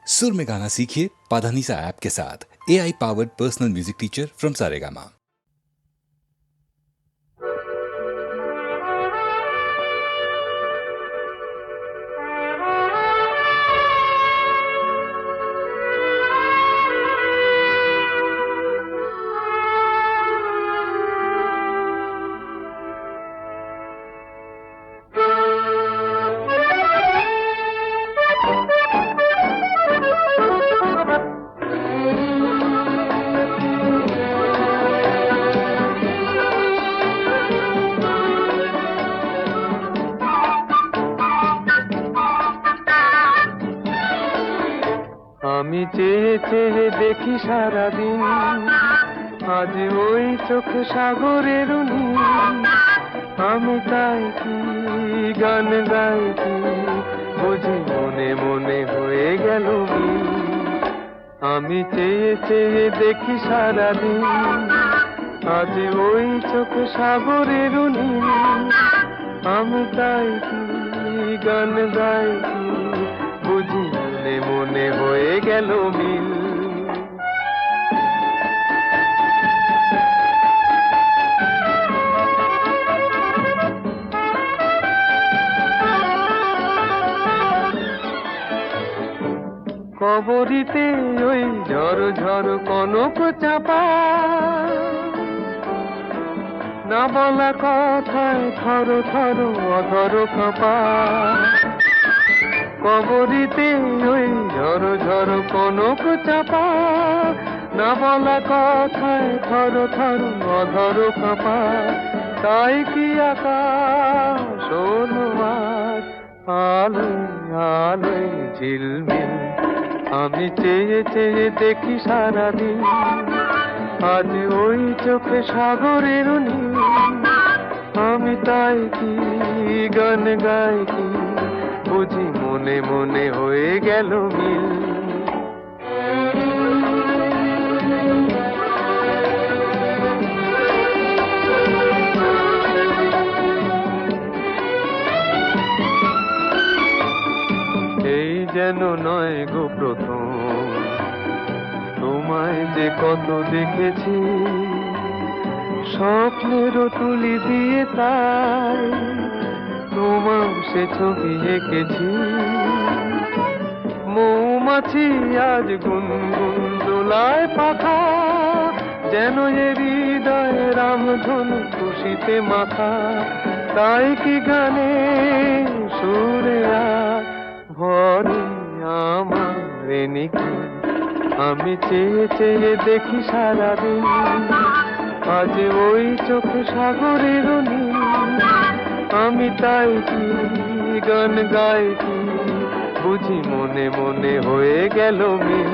सुर में गाना सीखिए पाधानीसा ऐप के साथ। AI powered personal music teacher from Saregama. আমি চেয়ে চেয়ে দেখি সারাদিন, আজ ওই চোখ সাগরের নীল। আমি তাই কি গান গাই কি বুঝি মনে মনে হয়ে গেল মিল। আমি চেয়ে চেয়ে দেখি সারাদিন, আজ ওই চোখ সাগরের নীল। আমি তাই কি গান গাই কি বুঝি মনে মনে হয়ে গেল মিল। কবরিতে ওই ঝড় ঝড় কনক চাপা, না বলা কথায় থর থর অধর কাঁপা। কবরিতে ওই ঝড় ঝড় কনক চাপা, না বলা কথায় থর থর অধর কাঁপা। তাই কি আকাশ হলো আজ আলোয় আলোয় ঝিলমিল। আমি চেয়ে চেয়ে দেখি সারাদিন, আজ ওই চোখে সাগরের নীল। আমি তাই কি গান গাই কি বুঝি মনে মনে হয়ে গেল মিল। এই যেন নয় গো প্রথম, তোমায় যে কত দেখেছি স্বপ্নেরও তুলি দিয়ে, তাই তোমার সে ছবি এঁকেছি। মৌমাছি আজ গুনগুন দোলায় পাখা, যেন এ হৃদয় রামধনু খুশিতে মাখা। তাই কি গানে সুরে আজ ভরে আমার নিকি। আমি চেয়ে চেয়ে দেখি সারাদিন, আজ ওই চোখ সাগরের নীল। আমি তাই কি গান গাই কি বুঝি মনে মনে হয়ে গেল মিল।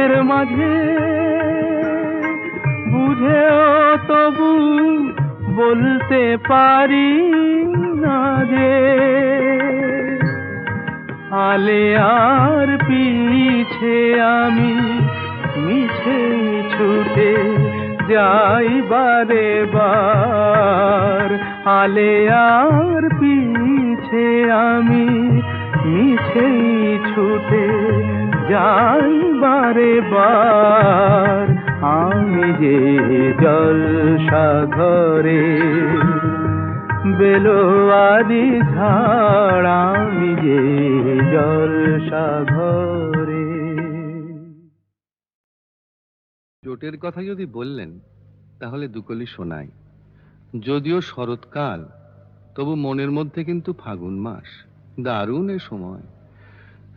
বুকের মাঝে বুঝেও তবু বলতে পারি না যে আলে আর পিছে আমি মিছে ছুটে যাই বারে বার আলে আর পিছে আমি মিছে ছুটে যাই বারে বার আমি যে জলসাঘরে বেলোয়ারি ঝাড় আমি যে জলসাঘরে। জোটের কথা যদি বললেন তাহলে দুকলি শোনাই। যদিও শরৎকাল তবু মনের মধ্যে কিন্তু ফাগুন মাস, দারুণ এ সময়।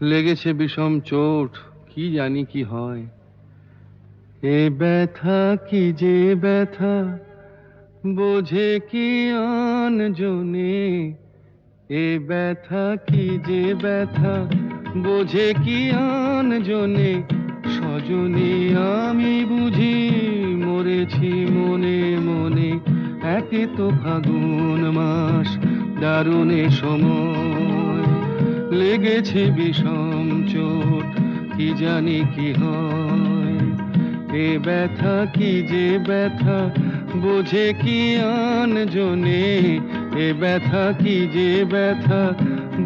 লেগেছে বিষম চোট, কি জানি কি হয়। এ ব্যথা কি যে ব্যথা বোঝে কি আন জনে, এ ব্যথা কি যে ব্যথা বোঝে কি আন জনে। সজনী আমি বুঝি মরেছি মনে মনে, একে তো ফাগুন মাস, দারুণ এ সময়। লেগেছে বিষম চোট, কি জানি কি হয়। এ ব্যথা কি যে ব্যথা বোঝে কি আন জনে, এ ব্যথা কি যে ব্যথা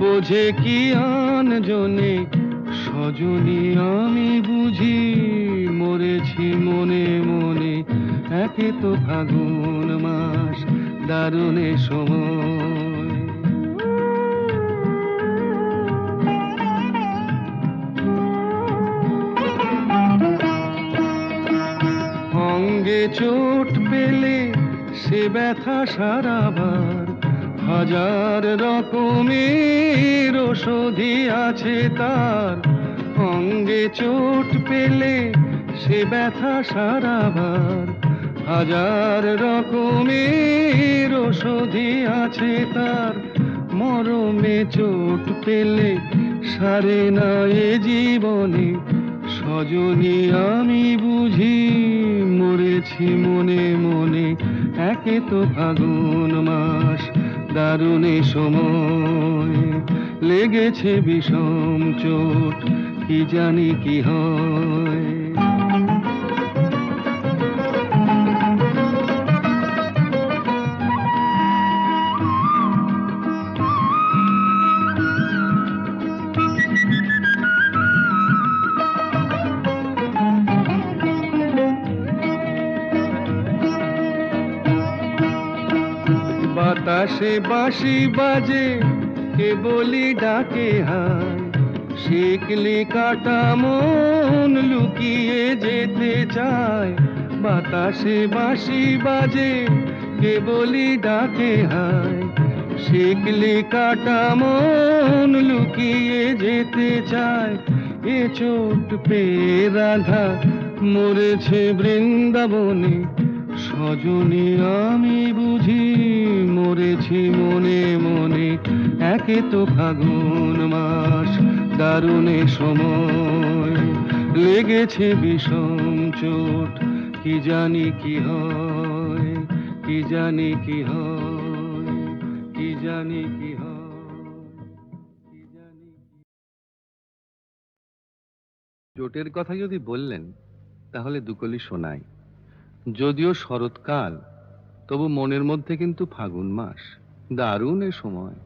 বোঝে কি আন জনে। সজনী আমি বুঝি মরেছি মনে মনে, একে তো ফাগুন মাস, দারুণ এ সময়। অঙ্গে চোট পেলে সে ব্যথা সারাবার, হাজার রকমের ওষুধি আছে তার। অঙ্গে চোট পেলে সে ব্যথা সারাবার, হাজার রকমের ওষুধি আছে তার। মরমে চোট পেলে সারে না এ জীবনে, সজনী আমি বুঝি মরেছি মনে মনে, একে তো ফাগুন মাস, দারুণ এ সময়। লেগেছে বিষম চোট, কি জানি কি হয়। বাতাসে বাঁশি বাজে, কে বলি ডাকে হায়। শিকলি কাটা মন লুকিয়ে যেতে চায়। বাতাসে বাঁশি বাজে, কে বলি ডাকে হায়। শিকলি কাটা মন লুকিয়ে যেতে চায়। এ চোট পেয়ে রাধা মরেছে বৃন্দাবনে, সজনী আমি বুঝি মরেছি মনে মনে, একে তো ফাগুন মাস, দারুণ এ সময়। লেগেছে বিষম চোট, কি জানি কি হয়, কি জানি কি হয়, কি জানি কি হয়, কি জানি কি। চোটের কথা যদি বললেন তাহলে দুকলি শোনাই। যদিও শরৎকাল তবু মনের মধ্যে কিন্তু ফাগুন মাস, দারুণ এ সময়।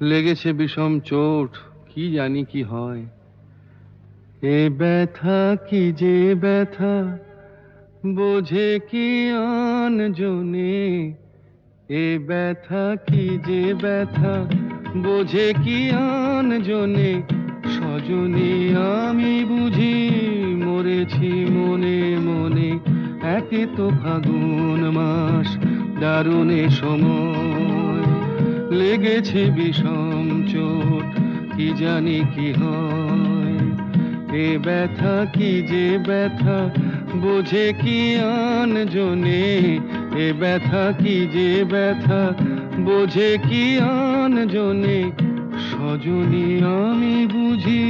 লেগেছে বিষম চোট, কি জানি কি হয়। এ ব্যথা কি যে ব্যথা বোঝে কি আন জনে, এ ব্যথা কি যে ব্যথা বোঝে কি আন জনে। সজনী আমি বুঝি মরেছি মনে মনে, একে তো ফাগুন মাস, দারুণ এ সময়। লেগেছে বিষম চোট, কি জানি কি হয়। এ ব্যথা কি যে ব্যথা বোঝে কি আন জনে, এ ব্যথা কি যে ব্যথা বোঝে কি আন জনে। সজনী আমি বুঝি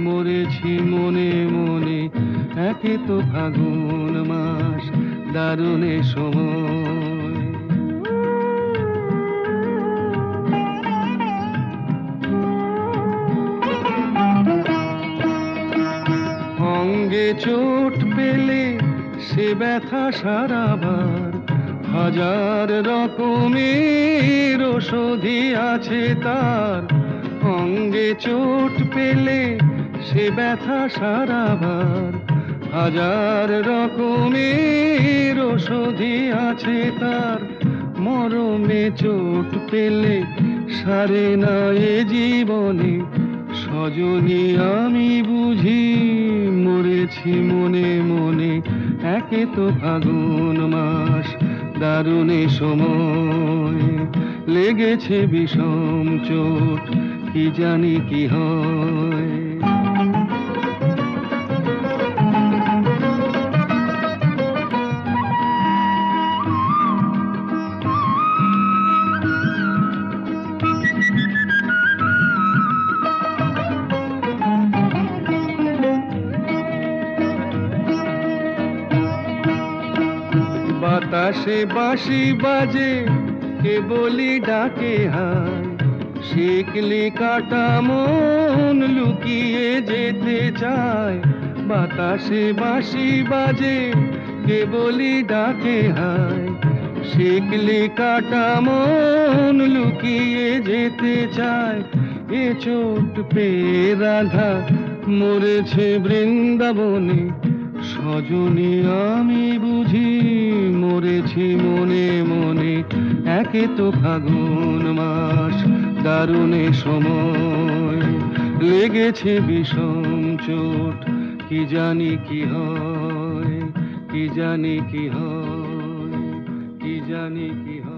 মরেছি মনে মনে, একে তো ফাগুন মাস, দারুণ এ সময়। অঙ্গে চোট পেলে সে ব্যথা সারাবার, হাজার রকমের ওষুধি আছে তার। অঙ্গে চোট পেলে সে ব্যথা সারাবার, হাজার রকমের ওষুধি আছে তার। মরমে চোট পেলে সারে না এ জীবনে, সজনী আমি বুঝি মরেছি মনে মনে, একে তো ফাগুন মাস, দারুণ এ সময়। লেগেছে বিষম চোট, কি জানি কি হয়। বাতাসে বাঁশি বাজে, কে বলি ডাকে হায়। শিকলি কাটা মন লুকিয়ে যেতে চায়। বাতাসে বাঁশি বাজে, কে বলি ডাকে হায়। শিকলি কাটা মন লুকিয়ে যেতে চায়। এ চোট পেয়ে রাধা মরেছে বৃন্দাবনে, সজনী আমি বুঝি মরেছি মনে মনে, একে তো ফাগুন মাস, দারুণ এ সময়। লেগেছে বিষম চোট, কি জানি কি হয়, কি জানি কি হয়, কি জানি কি হয়।